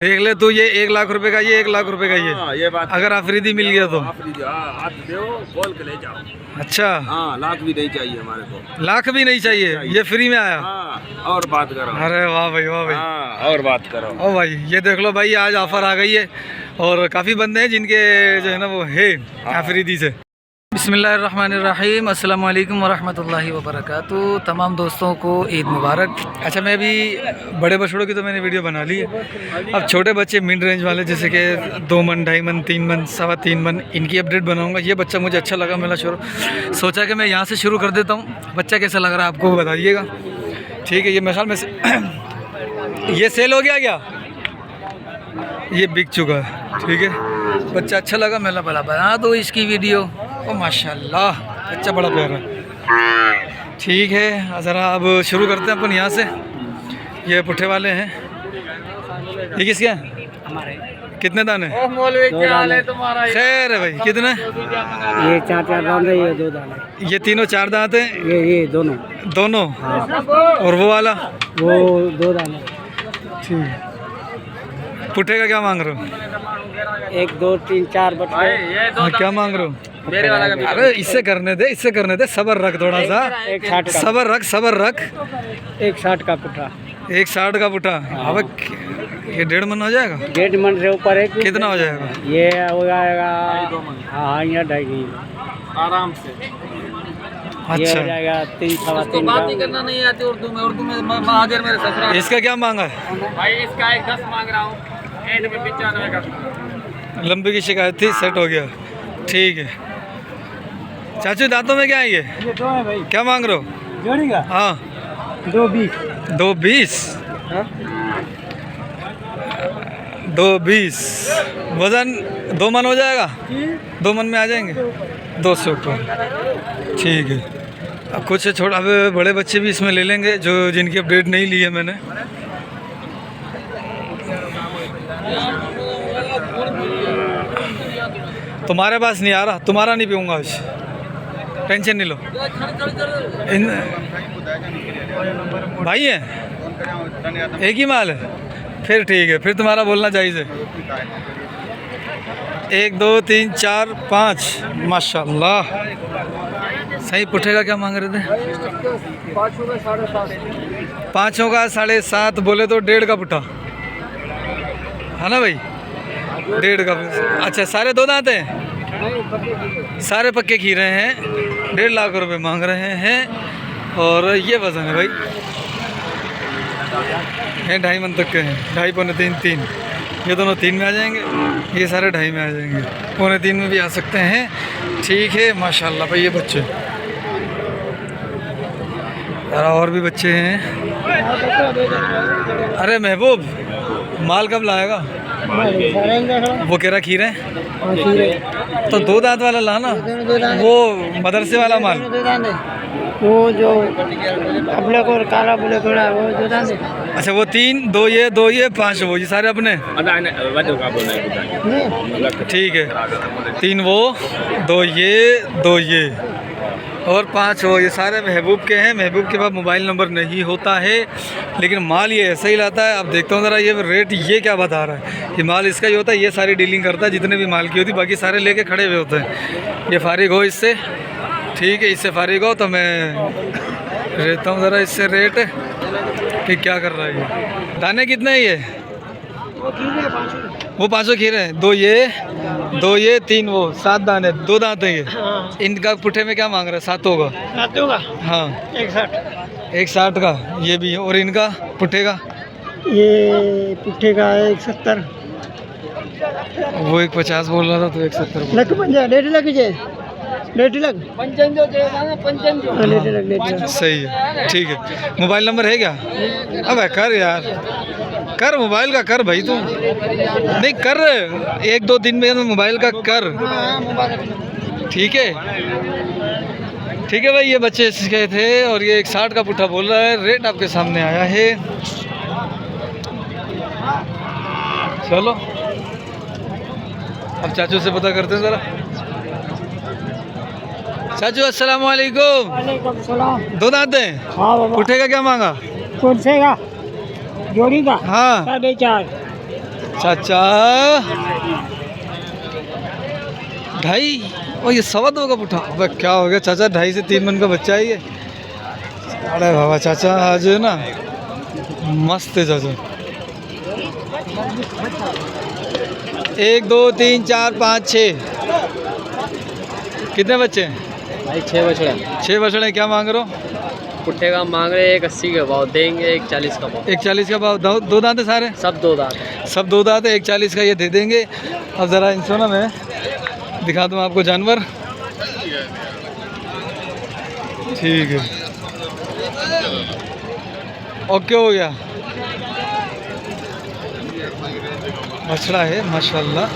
देख ले तू, ये 1,00,000 रुपए का, ये 1,00,000 रुपए का, ये बात अगर आफरीदी मिल गया तो हाथ दो, बोल के ले जाओ। अच्छा, हाँ, लाख भी नहीं चाहिए हमारे को। लाख भी नहीं चाहिए, ये फ्री में आया। हाँ, और बात करो। अरे वाह भाई, वाह भाई। हाँ, और बात करो। ओ भाई, ये देख लो भाई, आज ऑफर आ गई है और काफ़ी बंदे हैं जिनके जो है ना वो है आफरीदी से। बिस्मिल्लाहिर्रहमानिर्रहीम, अस्सलाम वालेकुम वरहमतुल्लाहि वबरकातुहू। तमाम दोस्तों को ईद मुबारक। अच्छा, मैं भी बड़े बछड़ों की तो मैंने वीडियो बना ली है। अब छोटे बच्चे मिड रेंज वाले जैसे कि 2 मन, 2.5 मन, 3 मन, 3.25 मन, इनकी अपडेट बनाऊंगा। ये बच्चा मुझे अच्छा लगा, मेरा सोचा कि मैं यहाँ से शुरू कर देता हूँ। बच्चा कैसा लग रहा है आपको बताइएगा, ठीक है। ये मिसाल में ये सेल हो गया क्या? ये बिक चुका है, ठीक है। बच्चा अच्छा लगा, मैं भला बना दो इसकी वीडियो। ओ माशाल्लाह, बच्चा बड़ा प्यारा है, ठीक है। ज़रा अब शुरू करते हैं अपन यहाँ से। ये पुट्ठे वाले हैं, ये किसके हैं? हमारे। कितने दाने? खैर है भाई, कितने? ये 4 दाने, ये 2 दाने। ये तीनों 4 दांत हैं? ये दोनों दोनों। हाँ। और वो वाला? वो 2 दाने। ठीक। पुट्ठे का क्या मांग रहे हो? 1 2 3 4 बच्चे। हाँ, क्या मांग रहे हो? मेरे वाला का। अरे इससे करने दे, इससे करने दे, सबर रख थोड़ा सा। 160 का। सबर रख, सबर रख। 160 का पुट्ठा। 160 का पुट्ठा। अब ये 1.5 मन हो जाएगा? 1.5 मन से ऊपर है। कितना हो जाएगा? ये हो जाएगा, हाँ, या 2.5 आराम से। ये अच्छा, हो जाएगा 3 सवा 3 का। बात ही करना नहीं आती उर्दू में महाजर मेरे ससुराल। इसका क्या मांगा है? भाई इसका 10 मांग रहा हूँ, एंड में 95 का। लंबी की शिकायत थी, सेट हो गया, ठीक है। चाचू, दांतों में क्या है ये? ये 2 है भाई। क्या मांग रहे हो? जोड़ी का हाँ, 220। 220। 220 वजन 2 मन हो जाएगा? 2 मन में आ जाएंगे? 200 ऊपर, ठीक है। अब कुछ छोटा, अब बड़े बच्चे भी इसमें ले लेंगे जो जिनकी अपडेट नहीं ली है मैंने। तुम्हारे पास नहीं आ रहा, तुम्हारा नहीं पीऊँगा आज, टेंशन नहीं लो। इन भाई है, एक ही माल है, फिर ठीक है, फिर तुम्हारा बोलना जायज़ है। 1 2 3 4 5, माशाल्लाह। सही। पुट्ठे का क्या मांग रहे थे? 5 का 7.5 बोले तो 1.5 का पुट्ठा है ना भाई? 1.5 का। अच्छा, सारे 2 दांत हैं, सारे पक्के खीरे हैं। 1.5 लाख रुपए मांग रहे हैं। और ये वजन है भाई, हैं 2.5 मन तक के हैं। 2.5 पौने 3 3, ये दोनों 3 में आ जाएंगे, ये सारे 2.5 में आ जाएंगे, पौने 3 में भी आ सकते हैं, ठीक है। माशाल्लाह भाई, ये बच्चे यार, और भी बच्चे हैं। अरे महबूब, माल कब लाएगा? वो कह रहा खीरे, तो 2 दांत वाला लाना, वो मदरसे वाला माल। वो जो ब्लैक और काला ब्लैक है वो 2 दाने। अच्छा, वो 3, 2 ये 5 वो, ये सारे अपने, ठीक है। 3 वो, 2 ये और 5 वो, ये सारे महबूब के हैं। महबूब के पास मोबाइल नंबर नहीं होता है, लेकिन माल ये ऐसा ही लाता है। अब देखता हूँ ज़रा ये रेट ये क्या बता रहा है। ये माल इसका ही होता है, ये सारी डीलिंग करता है, जितने भी माल की होती, बाकी सारे लेके खड़े हुए होते हैं। ये फारिग हो इससे, ठीक है, इससे फारिग हो तो मैं रहता हूँ ज़रा इससे रेट कि क्या कर रहा है ये। दाने कितने हैं ये? वो 500 खीरे हैं। 2 ये 3 वो, 7 दाने, 2 दांत हैं ये। इनका पुट्ठे में क्या मांग रहा है? 7 होगा? हाँ, 160 का ये भी है। और इनका पुट्ठे का? ये पुट्ठे का 170। वो 150 बोल रहा था, तो 170 लग पंजा डेढ़ लग जे, डेढ़ लग पंचन जो सही है, ठीक है। मोबाइल नंबर है क्या? अब कर यार, कर मोबाइल का कर भाई, तू नहीं कर, 1 2 दिन में मोबाइल का कर, ठीक है, ठीक है भाई। ये बच्चे इसके थे और ये 160 का पुट्ठा बोल रहा है। रेट आपके सामने आया है, चलो अब चाचू से पता करते हैं ज़रा। चाचू अस्सलाम वालेकुम। वालेकुम सलाम। 2 दांत हैं? हाँ बाबा। पुट्ठे का क्या मांगा? कौन से का? जोड़ी का? हाँ, 4.5। चाचा 2.5 और ये 2.25 का पुट्ठा। अब क्या हो गया चाचा, 2.5 से 3 मन का बच्चा है ये। अरे बाबा चाचा आज है ना मस्त है चाचा। 1 2 3 4 5 6 कितने बच्चे हैं? भाई 6 बछड़े 6 बछड़े। क्या मांग रहे हो? पुट्ठे का मांग रहे 180 का भाव देंगे, 140 का भाव। 140 का भाव। दो दांत है सारे? सब 2 दांत। सब 2 दांत है। 140 का ये दे देंगे। अब ज़रा इनको ना मैं दिखा दूँ आपको जानवर। ठीक है, ओके हो गया। बछड़ा है माशाल्लाह।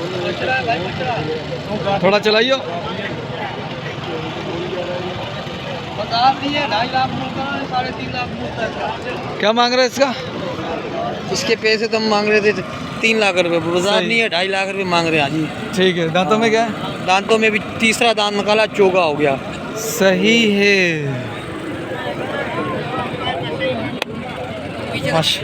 थोड़ा चलाइयो। क्या मांग रहे हैं इसका? इसके पैसे तो हम मांग रहे थे 3 लाख रुपए, बाजार सही। नहीं है, 2.5 लाख रुपए मांग रहे हैं जी। ठीक है, दांतों में क्या है? दांतों में भी तीसरा दांत निकाला, चोगा हो गया। सही है माशा।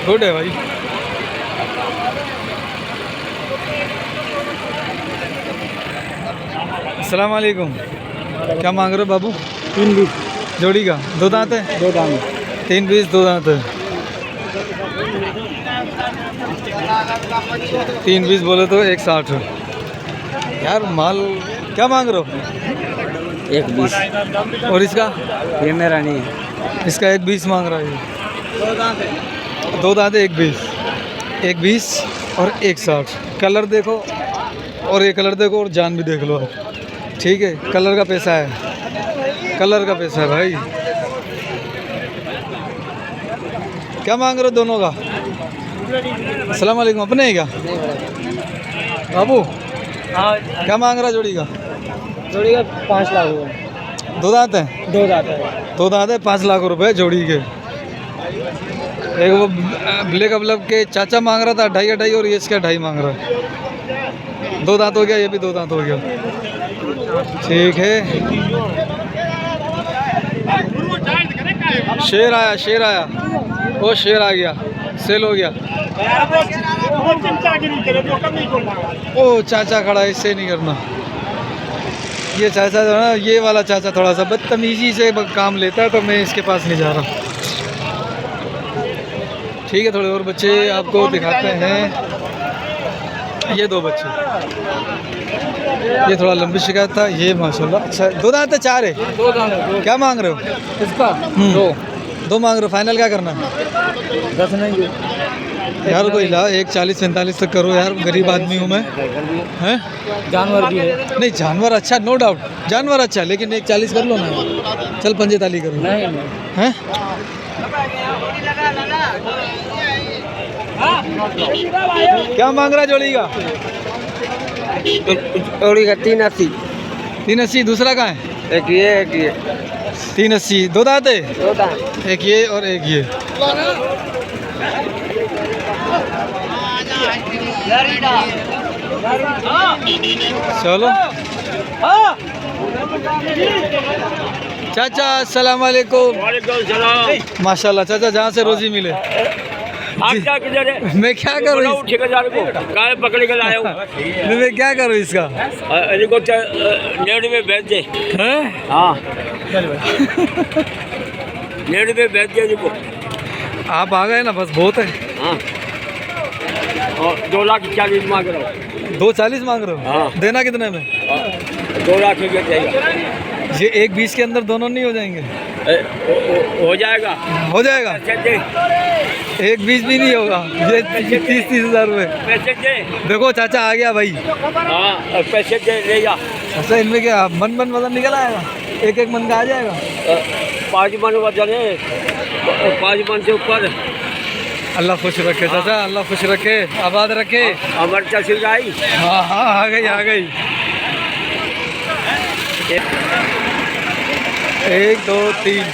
गुड है भाई। अस्सलाम वालेकुम। क्या मांग रहे हो बाबू? 3 जोड़ी का? 2 दांत है? 2 दांत। 3 पीस 2 दांत है। 3 पीस बोले तो 160 यार माल। क्या मांग रहे हो? 120। और इसका? ये मेरा नहीं है। इसका 120 मांग रहा है ये। 2 दांत 120। 120 और 160। कलर देखो और ये कलर देखो और जान भी देख लो आप। ठीक है, कलर का पैसा है, कलर का पैसा है भाई। क्या मांग रहे हो दोनों का? अस्सलाम वालेकुम। अपने है क्या बाबू? क्या मांग रहा जोड़ी का? जोड़ी का 5 लाख हुआ। 2 दांत है? 2 दांत है। 2 दांत है। 5 लाख रुपए जोड़ी के। एक वो ब्लैक अबलब के चाचा मांग रहा था 2.5 और ये इसका 2.5 मांग रहा है। 2 दांत हो गया, ये भी 2 दांत हो गया। ठीक है। शेर आया, शेर आया। वो शेर आ गया, सेल हो गया। ओ चाचा खड़ा है, इससे नहीं करना। ये चाचा जो है ना, ये वाला चाचा थोड़ा सा बदतमीजी से काम लेता है, तो मैं इसके पास नहीं जा रहा। ठीक है, थोड़े और बच्चे आपको दिखाते हैं। ये 2 बच्चे, ये थोड़ा लंबी शिकायत था। ये माशाल्लाह अच्छा। 2 दांत है? 4 है? 2 दांत। क्या मांग रहे हो इसका 2 मांग रहे हो। फाइनल क्या करना है? 10 नहीं यार कोई ला 140-45 तक करो यार, गरीब आदमी हूँ मैं। हैं? जानवर भी है। नहीं जानवर अच्छा, नो डाउट जानवर अच्छा, लेकिन 140 कर लो ना। चल 45 करो। नहीं हैं? क्या मांग रहा जोड़ी का? जोड़ी का 380। 380। दूसरा कहाँ है? एक ये 380। 2 दांत है? 2 दांत। एक ये और एक ये। चलो चाचा अस्सलाम वालेकुम। माशाल्लाह चाचा, जहाँ से रोजी मिले। आप क्या किधर है? मैं क्या करूँ ठेकेदार को गाय पकड़ के लाया हूँ। मैं क्या करूँ इसका? इनको नेट में भेज दे। हैं? हाँ नेट में भेज दे इनको। आप आ गए ना, बस बहुत है। हाँ और 2,40,000 मांग रहा हूँ। 240 मांग रहे हो? हाँ। देना कितने में? 2 लाख रुपये चाहिए। ये 120 के अंदर दोनों नहीं हो जाएंगे? हो जाएगा, हो जाएगा। 120 भी नहीं होगा। ये 30-30 हज़ार रुपये। पैसे दे। देखो चाचा आ गया भाई। हाँ पैसे दे ले जा। अच्छा इनमें क्या मन वजन निकल आएगा? एक मन का आ जाएगा? 5 मन वजन है, 5 मन से ऊपर। अल्लाह खुश रखे चाचा, अल्लाह खुश रखे, आबाद रखे। हमारे चाची आई। हाँ हाँ आ गई आ गई। 1 2 3।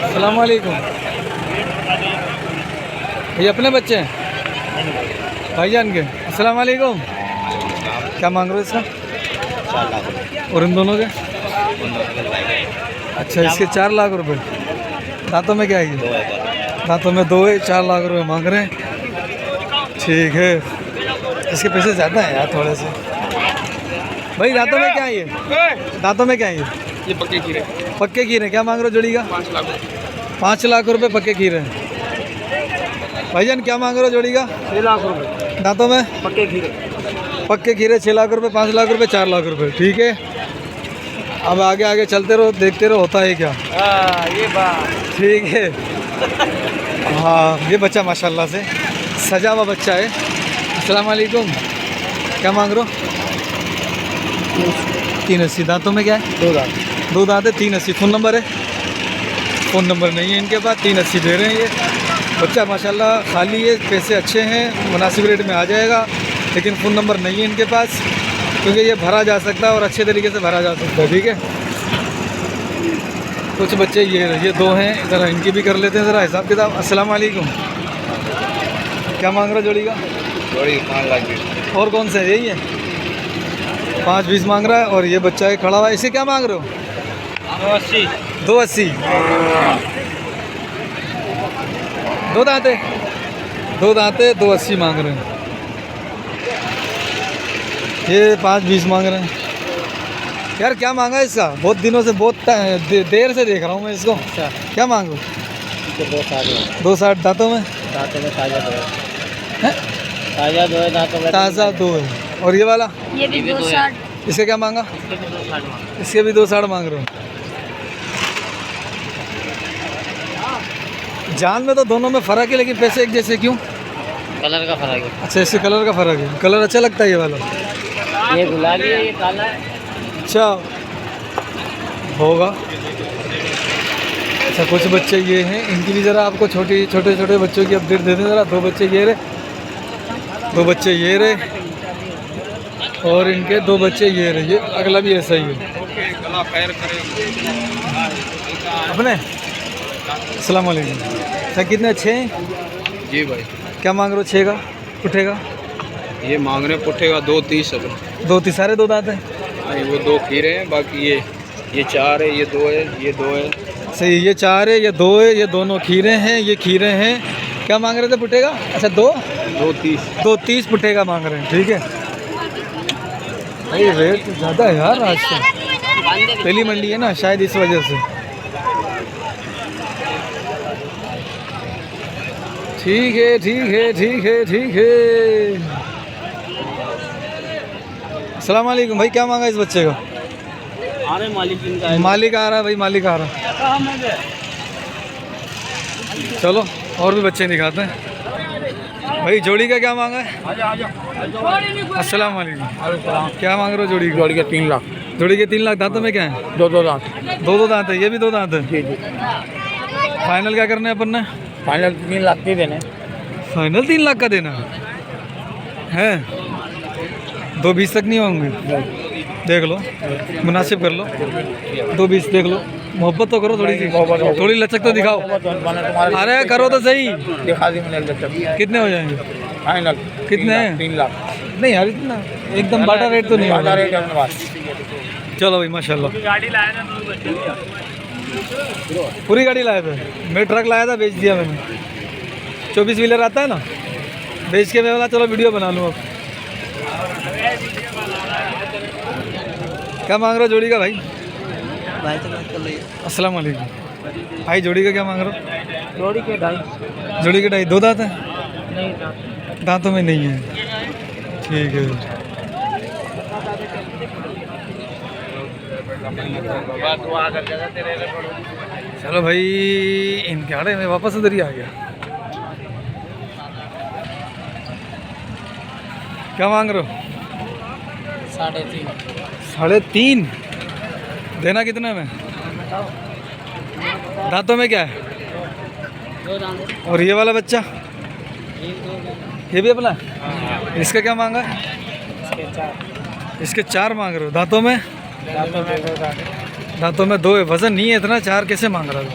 अस्सलाम वालेकुम। ये अपने बच्चे हैं भाईजान के? अस्सलाम वालेकुम। क्या मांग रहे हो इसका? और इन दोनों के? अच्छा, इसके 4 लाख रुपए। दांतों में क्या है ये? दांतों में 2 है, 4 लाख रुपए मांग रहे हैं। ठीक है, इसके पैसे ज़्यादा हैं यार थोड़े से। भाई दांतों में क्या है ये? दांतों में क्या है ये पक्के खीरे पक्के खीरे क्या मांग रहे हो जोड़ी का? 5 लाख 5 लाख रुपए पक्के खीरे। भाईजान क्या मांग रहे हो जोड़ी का? 6 लाख रुपए दांतों में पक्के खीरे। पक्के खीरे 6 लाख रुपए, 5 लाख रुपए, 4 लाख रुपए। ठीक है, अब आगे आगे चलते रहो, देखते रहो होता है क्या। ये बात ठीक है। हाँ, ये बच्चा माशाल्लाह से सजा हुआ बच्चा है। अस्सलाम वालेकुम, क्या मांग रहे हो? 380। दांतों में क्या है? 2 लाख 2 दांत है, 380। फ़ोन नंबर है? फ़ोन नंबर नहीं है इनके पास, 380 दे रहे हैं ये। बच्चा माशाल्लाह खाली है, पैसे अच्छे हैं, मुनासिब रेट में आ जाएगा, लेकिन फ़ोन नंबर नहीं है इनके पास, क्योंकि ये भरा जा सकता है और अच्छे तरीके से भरा जा सकता है। ठीक है, कुछ बच्चे ये 2 हैं, ज़रा इनकी भी कर लेते हैं ज़रा हिसाब किताब। अस्सलाम वालेकुम, क्या मांग रहे हो जोड़ी का? जोड़ी 5 लाख 20। और कौन सा है? यही है, 5-20 मांग रहा है। और ये बच्चा है खड़ा हुआ है, इसे क्या मांग रहे हो? 280 280। 2 दांत है, 2 दांत है, 280 मांग रहे हैं। ये 5-20 मांग रहे हैं। यार क्या मांगा है इसका? बहुत दिनों से, बहुत देर से देख रहा हूँ मैं इसको। क्या मांगो? 260। दांतों में? दांतों में ताजा 2 है, ताजा 2 है दांतों में। ताज़ा 2 है। और ये वाला? ये भी 260। इसका क्या मांगा? इसके भी 260 इसके भी 260 मांग रहे हो। जान में तो दोनों में फ़र्क है, लेकिन पैसे एक जैसे क्यों? कलर का फर्क है। अच्छा, इससे कलर का फ़र्क है। कलर अच्छा लगता है ये वाला? ये गुलाबी है, ये काला है। अच्छा होगा। अच्छा, कुछ बच्चे ये हैं, इनकी भी ज़रा आपको छोटे छोटे बच्चों की अपडेट दे दें ज़रा। 2 बच्चे ये रहे, 2 बच्चे ये रहे, और इनके 2 बच्चे ये रहे। ये अगला भी ऐसा ही है अपने। अस्सलाम वालेकुम। अच्छा, कितने अच्छे हैं? जी भाई, क्या मांग रहे हो? 6 का उठेगा? ये मांग रहे पुट्ठेगा 230 अब। 2-3 सारे 2 दांत हैं। नहीं, वो 2 खीरे हैं, बाकी ये 4 है, ये 2 है, ये 2 है। सही, ये 4 है, ये 2 है, ये दोनों खीरे हैं, ये खीरे हैं। क्या मांग रहे थे पुट्ठेगा? अच्छा, 230 230 पुट्ठेगा मांग रहे हैं। ठीक है भाई, रेट ज़्यादा है यार आज तो, पहली मंडी है ना शायद, इस वजह से। ठीक है, ठीक है, ठीक है, ठीक है। अस्सलाम वालेकुम भाई, क्या मांगा इस बच्चे का? अरे मालिक इनका है। मालिक आ रहा है भाई, मालिक आ रहा है। चलो और भी बच्चे दिखाते हैं। भाई जोड़ी का क्या मांगा है? अस्सलाम वालेकुम, क्या मांग रहे हो जोड़ी का? जोड़ी के 3 लाख। जोड़ी के 3 लाख। दांतों में क्या है? 2 दांत। 2 दांत है, ये भी 2 दांत है। जी जी, फाइनल क्या करना है अपन ने? फाइनल 3 लाख के देने। फाइनल 3 लाख का देना है? 220 तक नहीं होंगे? देख लो, मुनासिब कर लो, 220 देख लो। मोहब्बत तो करो थोड़ी सी, थोड़ी लचक तो दिखाओ। अरे करो तो सही। दिखा दी मैंने। कितने हो जाएंगे फाइनल कितने हैं? 3 लाख। नहीं यार, इतना एकदम बाटा रेट तो नहीं होगा। रेट है अपने पास। चलो भाई माशाल्लाह, गाड़ी लाया था पूरी गाड़ी लाए थे। मैं ट्रक लाया था, बेच दिया मैंने। 24 व्हीलर आता है ना, बेच के मैं बोला चलो वीडियो बना लूँ अब। क्या मांग रहे हो जोड़ी का भाई? भाई से बात कर लो। अस्सलाम वालेकुम भाई, जोड़ी का क्या मांग रहे हो? जोड़ी के 2.5। जोड़ी के 2.5। 2 दांत है? नहीं, दांतों में नहीं है। ठीक है, चलो भाई, इनके आड़े में वापस उधर ही आ गया। क्या मांग रहे हो? 3.5। 3.5 देना कितने में? दांतों में क्या है? 2 दांत। और ये वाला बच्चा, ये भी अपना? इसका क्या मांगा है? इसके 4। इसके 4 मांग रहे हो। दांतों में? दांतों में 2 दांत। दांतों में 2 है, वजन नहीं है इतना, 4 कैसे मांग रहा है?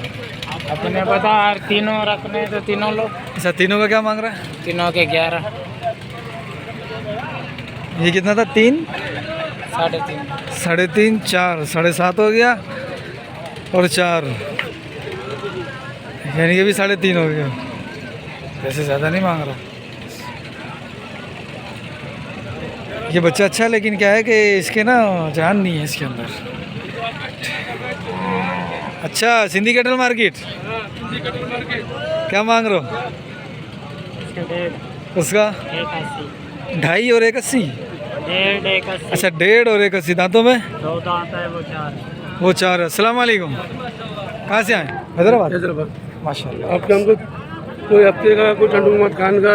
अपने पता यार, तीनों रखने तो तीनों लोग। अच्छा, तीनों का क्या मांग रहा है? तीनों के 11। ये कितना था? 3? 3.5। 3.5, 4, 7.5 हो गया। और 4, यानी कि भी 3.5 हो गया। पैसे ज़्यादा नहीं मांग रहा ये बच्चा। अच्छा लेकिन क्या है कि इसके ना जान नहीं है इसके अंदर। अच्छा सिंधी कैटल मार्केट क्या मांग रहे हो? उसका 2.5 और 1.80। अच्छा 1.5 और 1.80। दांतों में 2 दांत है, वो 4 है। अस्सलाम वालेकुम। कहाँ से आए? हैदराबाद। माशाल्लाह। आपके हमको कोई हफ्ते का, कोई ठंडू मत खान का,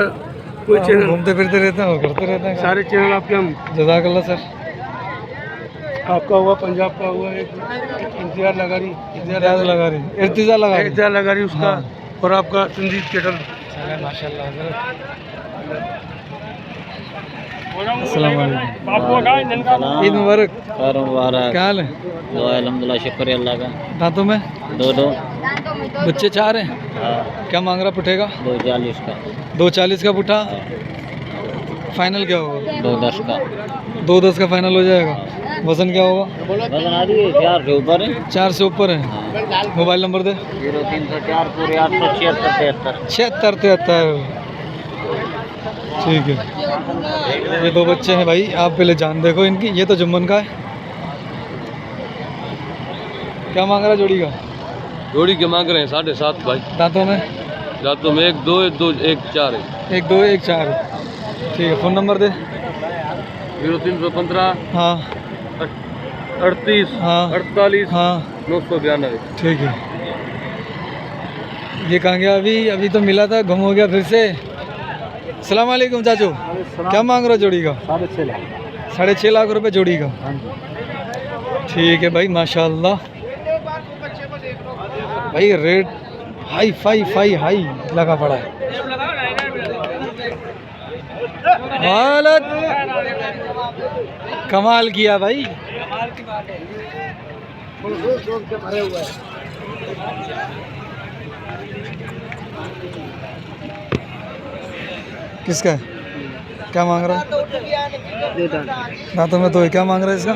कोई चैनल, घूमते फिरते रहते हैं, करते रहते हैं सारे चैनल आपके हम। जज़ाकल्लाह सर। आपका हुआ, पंजाब का हुआ, एक इंतजार लगा रही, इर्तिज़ा लगा रही उसका। हाँ। और आपका संजीत केटल। माशाल्लाह। अस्सलाम वालेकुम। ईद मुबारक। क्या हाल है? अल्हम्दुलिल्लाह, शुक्र है अल्लाह का। दांतों में 2 बच्चे 4 हैं। क्या मांग रहा पुठेगा? 240 का, 2.40 का पुठा। फाइनल क्या होगा? 210 का। 2.10 का फाइनल हो जाएगा। वजन क्या होगा? वजन आ रही है 4 से ऊपर है। 4 से ऊपर है। मोबाइल नंबर दे। 0304 पूरे 876 76 ठीक है। ये 2 बच्चे हैं भाई, आप पहले जान देखो इनकी। ये तो जुम्मन का है। क्या मांग रहा जोड़ी का? जोड़ी के मांग रहे हैं 7.5 भाई। दांतों में? दांतों में 1 2 1 2 1 4 है। 1 2 1 4 ठीक है। फ़ोन नंबर दे। 0315 हाँ 38 हाँ 48 हाँ 992। ठीक है। ये कहाँ गया? अभी तो मिला था, गुम हो गया फिर से। अस्सलाम वालेकुम चाचू। क्या मांग रहे हो जोड़ी का? 6.5 लाख रुपए जोड़ी का। ठीक है भाई माशाल्लाह। भाई रेट हाई लगा पड़ा है। हालत कमाल किया भाई। किसका है? क्या मांग रहा है? दांतों में तो है। क्या मांग रहा है इसका?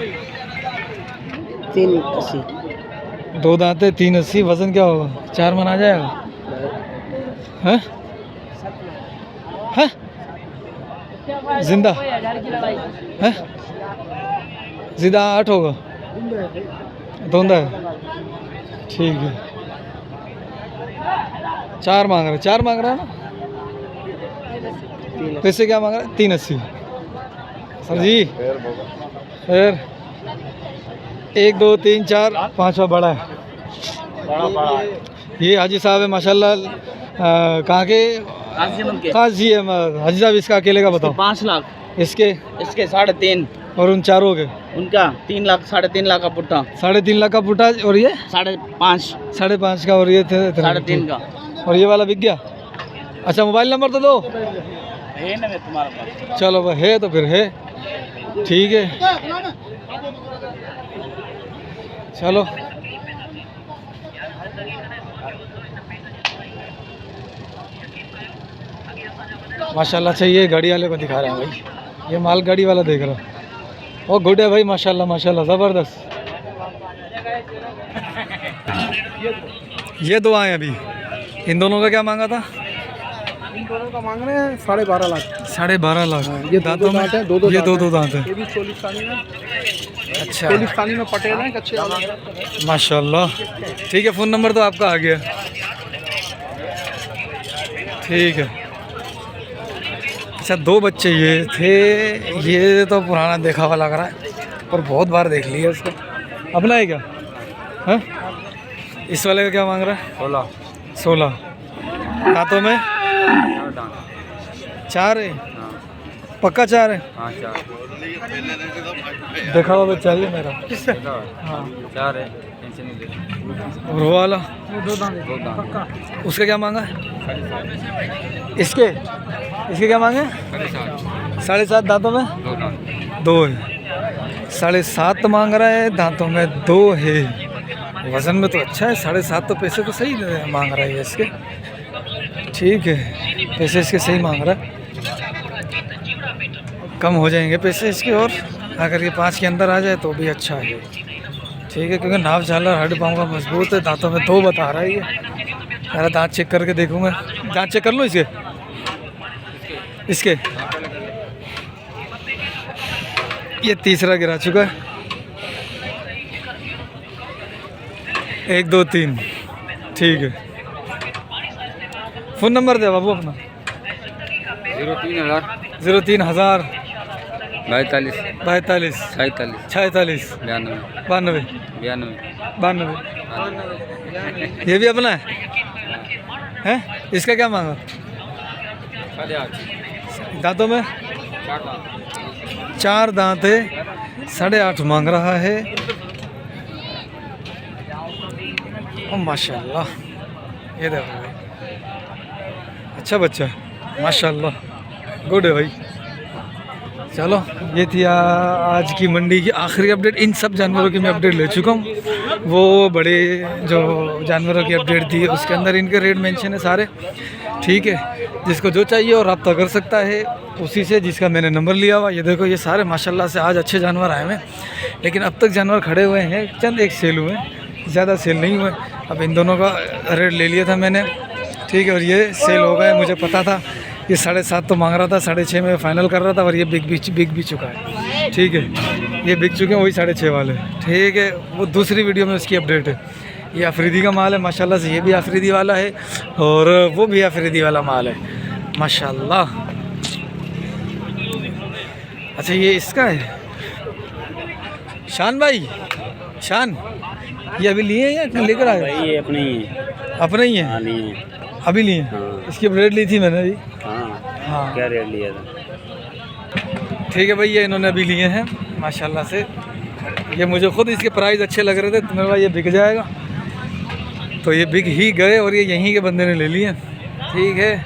380। 2 दांत है, 380। वजन क्या होगा? 4 मन आ जाएगा? हैं? हैं? जिंदा है? जिंदा 8 होगा। धोंदा है। ठीक है। 4 मांग रहा है ना? पैसे क्या मांग रहा है? 380। सर जी फिर 1 2 3 4 5वां बड़ा है। ये हाजी साहब है माशाल्लाह। कहाँ के? काजी है हाजी साहब। इसका अकेले का बताओ। 5 लाख। इसके 3.5। और उन चारों के? उनका 3 लाख, 3.5 लाख का पुट्टा। 3.5 लाख का पुटा। और ये 5.5। 5.5 का। और ये 3.5 का। और ये वाला बिक गया। अच्छा मोबाइल नंबर तो दो। है ना तुम्हारे पास? चलो भाई है तो फिर है। ठीक है चलो। माशाल्लाह। अच्छा ये गाड़ी वाले को दिखा रहे हैं भाई। ये माल गाड़ी वाला देख रहा है। ओ गुड है भाई माशाल्लाह माशाल्लाह ज़बरदस्त। ये 2 आए अभी। इन दोनों का क्या मांगा था? इन दोनों का मांग रहे हैं 12.5 लाख। 12.5 लाख। ये दांतों में? दांत है, ये 2 दांत है। ये भी चोलिस्तानी में। अच्छा चोलिस्तानी में पटेल हैं कच्चे वाले। माशाल्लाह। ठीक है। फ़ोन नंबर तो आपका आ गया। ठीक है। अच्छा 2 बच्चे ये थे। ये तो पुराना देखा हुआ लग रहा है पर बहुत बार देख लिया उसको। अपना है क्या? हाँ इस वाले का क्या मांग रहा है? 16। दांतों में 4 है। पक्का 4 है? हाँ 4 देखा हुआ बच्चा है मेरा। हाँ 4 है। टेंशन नहीं ले। और वो वाला? 2 दांत पक्का। उसका क्या मांगा है? इसके क्या मांगे? 7.5 दांतों में 2 है। 7.5 मांग रहा है। दांतों में 2 है। वज़न में तो अच्छा है। 7.5 तो पैसे तो सही मांग रहा है इसके। ठीक है पैसे इसके सही मांग रहा है। कम हो जाएंगे पैसे इसके और अगर ये 5 के अंदर आ जाए तो भी अच्छा है। ठीक है, क्योंकि नाव झालर हड्डी पाँव का मजबूत है, दांतों में 2 बता रहा है ये। मेरा दांत चेक करके देखूंगा, दांत चेक कर लो इसके। ये तीसरा गिरा चुका है, 1 2 3। ठीक है, फ़ोन नंबर दे बाबू अपना। 03,000 42 42 47 46 92 92। ये भी अपना है? इसका क्या मांगा? दांतों में 4 दांत है, 8.5 मांग रहा है। ओ माशाल्लाह, ये देखो भाई, अच्छा बच्चा है माशाल्लाह, गुड है भाई। चलो, ये थी आज की मंडी की आखिरी अपडेट। इन सब जानवरों की मैं अपडेट ले चुका हूँ। वो बड़े जो जानवरों की अपडेट दी है उसके अंदर इनके रेट मेंशन है सारे। ठीक है, जिसको जो चाहिए और रब्ता कर सकता है उसी से, जिसका मैंने नंबर लिया हुआ। ये देखो, ये सारे माशाल्लाह से आज अच्छे जानवर आए हैं, लेकिन अब तक जानवर खड़े हुए हैं, चंद एक सेल हुए, ज़्यादा सेल नहीं हुए। अब इन दोनों का रेट ले लिया था मैंने, ठीक है, और ये सेल हो गए। मुझे पता था ये 7.5 तो मांग रहा था, 6.5 में फाइनल कर रहा था, और ये बिक भी चुका है। ठीक है, ये बिक चुके हैं, वही 6.5 वाले। ठीक है, वो दूसरी वीडियो में उसकी अपडेट है। ये अफरीदी का माल है माशाल्लाह से, ये भी अफरीदी वाला है और वो भी अफरीदी वाला माल है माशाल्लाह। अच्छा, ये इसका है शान भाई, शान ये अभी लिए हैं या लेकर आए? ये अपने ही अपने ही हैं, अभी लिए? इसकी अपडेट ली थी मैंने अभी। हाँ, क्या रेट लिया था? ठीक है भाई, ये इन्होंने अभी लिए हैं माशाल्लाह से। ये मुझे खुद इसके प्राइस अच्छे लग रहे थे, तो मेरे भाई ये बिक जाएगा, तो ये बिक ही गए और ये यहीं के बंदे ने ले लिए। ठीक है,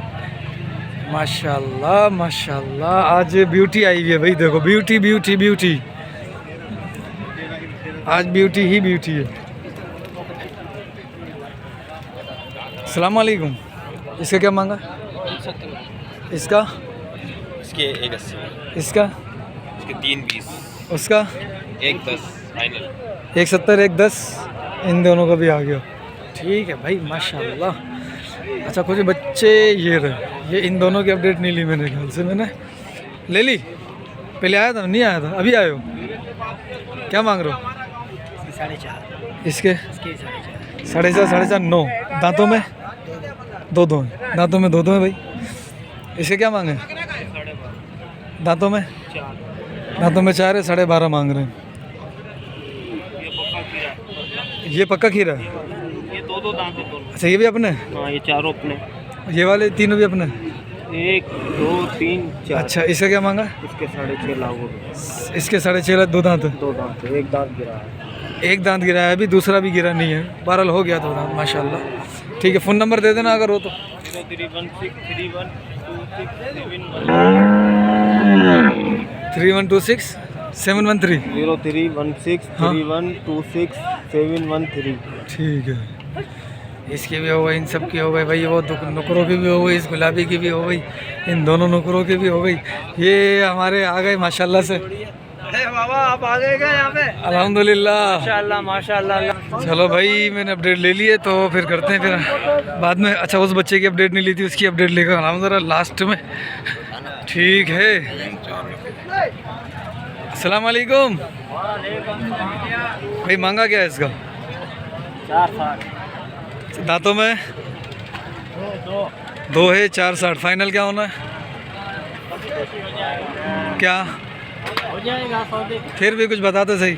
माशाल्लाह माशाल्लाह, आज ब्यूटी आई हुई है भाई, देखो ब्यूटी ब्यूटी ब्यूटी, आज ब्यूटी ही ब्यूटी है। अस्सलाम वालेकुम। इसका क्या मांगा? इसका इसके 180, इसका इसके 320, उसका 110 फाइनल, 170 110, इन दोनों का भी आ गया। ठीक है भाई माशाल्लाह। अच्छा, कुछ बच्चे ये रहे, ये इन दोनों की अपडेट नहीं ली मैंने, ख्याल से मैंने ले ली। पहले आया था, नहीं आया था, अभी आए हो? क्या मांग रहे हो? 4.5 इसके 4.5 9। दांतों में 2 हैं, दांतों में 2 हैं भाई। इसे क्या मांगे? दांतों में 4 है, 12.5 मांग रहे हैं। ये पक्का खीरा है? ये 2 दांत है दोनों। अच्छा, ये भी अपने? हाँ, ये चारों अपने, ये वाले तीनों भी अपने? 1 2 3 4। अच्छा, इसका क्या मांगा? इसके 6.5 लाख हो गए। इसके 6.5 लाख, 2 दांत है? 2 दांत है, 1 दांत गिरा है। 1 दांत गिरा है अभी, दूसरा भी गिरा नहीं है, बहरहाल हो गया 2 दांत माशाल्लाह। ठीक है, फ़ोन नंबर दे देना अगर हो तो। 3126 713 03163126 ठीक है, इसकी भी हो गई, इन सब की हो गई भाई, वो नुकरों की भी हो गई, इस गुलाबी की भी हो गई, इन दोनों नुकरों की भी हो गई। ये हमारे आ गए माशाल्लाह से। बाबा आप आ गए क्या यहाँ पे? अल्हम्दुलिल्लाह माशाल्लाह माशाल्लाह। चलो भाई, मैंने अपडेट ले ली है, तो फिर करते हैं फिर बाद में। अच्छा, उस बच्चे की अपडेट नहीं ली थी, उसकी अपडेट लेकर आना ज़रा लास्ट में। ठीक है, अस्सलाम वालेकुम भाई। मांगा क्या है इसका? 4.60। दांतों में 2 है, 4.60 फाइनल क्या होना है? क्या हो जाएगा सौदे? फिर भी कुछ बताते सही।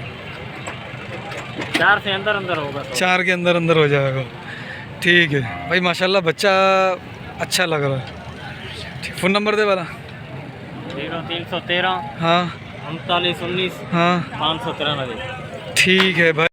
4 से अंदर अंदर होगा। 4 के अंदर अंदर हो जाएगा। ठीक है भाई, माशाल्लाह बच्चा अच्छा लग रहा है। ठीक, फ़ोन नंबर दे वाला। 0313 हाँ 3919 हाँ 593। ठीक है भाई।